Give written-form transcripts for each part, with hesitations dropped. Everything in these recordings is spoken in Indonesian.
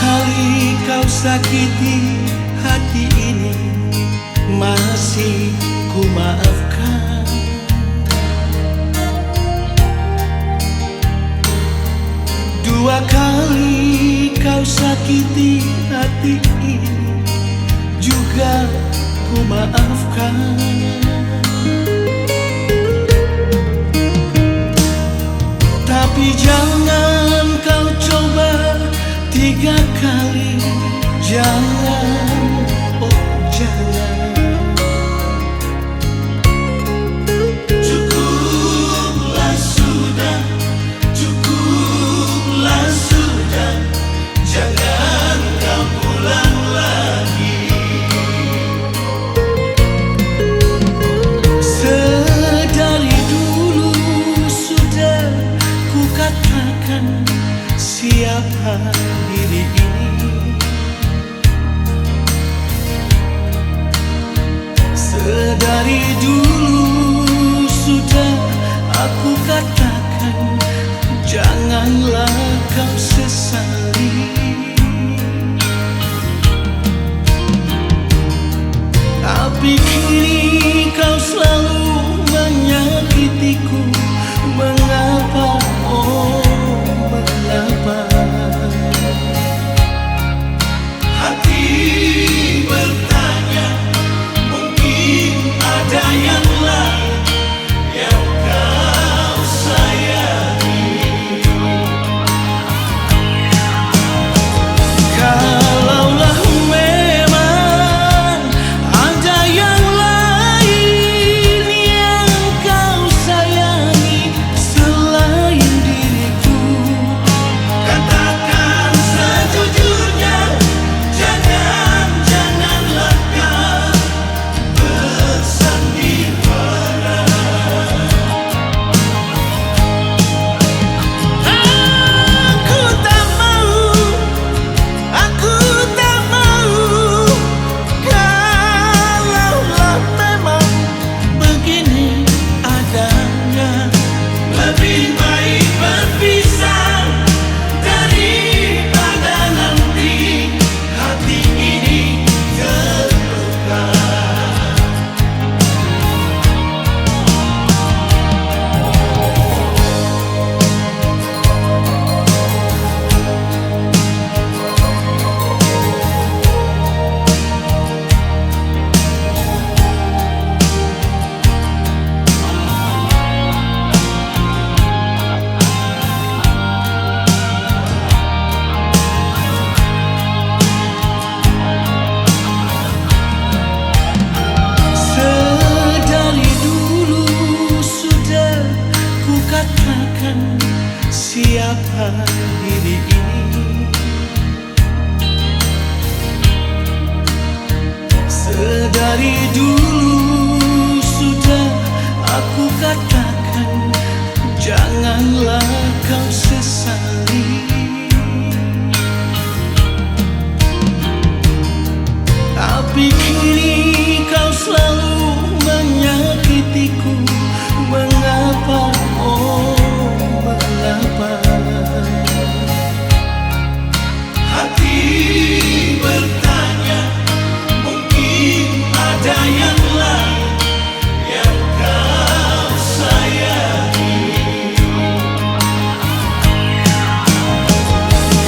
kali kau sakiti hati ini, masih ku maafkan. Dua kali kau sakiti hati ini, juga ku maafkan. Tapi jangan kau coba tiga kali, jangan, oh jangan. Cukuplah sudah, cukuplah sudah, jangan kau ulang lagi. Sedari dulu sudah ku katakan siapa diri ini. Sedari dulu sudah aku katakan, janganlah kau sesali. Tapi kini kau selalu menyakitiku. Mengapa, oh mengapa? Hati bertanya, mungkin ada yang lain yang kau sayangi. Kalaulah memang ada yang lain yang kau sayangi selain diriku, katakan sejujurnya, janganlah kau bersandiwara. Aku tak mau, aku tak mau. Kalaulah memang begini adanya, lebih baik berpisah daripada nanti hati ini terluka. Sedari dulu sudah ku katakan siapa diri ini. Sedari dulu sudah aku katakan, janganlah kau sesali. Tapi kini kau selalu menyakitiku. Mengapa, oh mengapa? Hati bertanya, mungkin ada yang lain yang kau sayangi.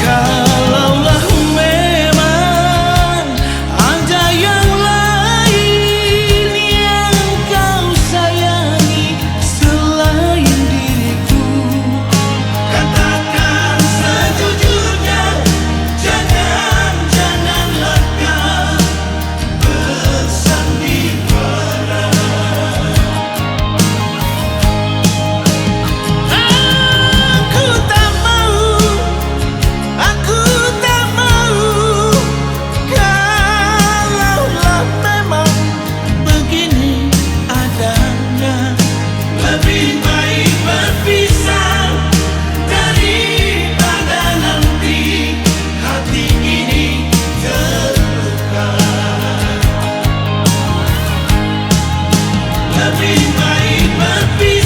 Kalaulah memang ada yang lain yang kau sayangi selain diriku, katakan sejujurnya, janganlah kau bersandiwara. Aku tak mau, aku tak mau. Kalaulah memang begini adanya, lebih baik berpisah daripada nanti hati ini terluka. Lebih baik berpisah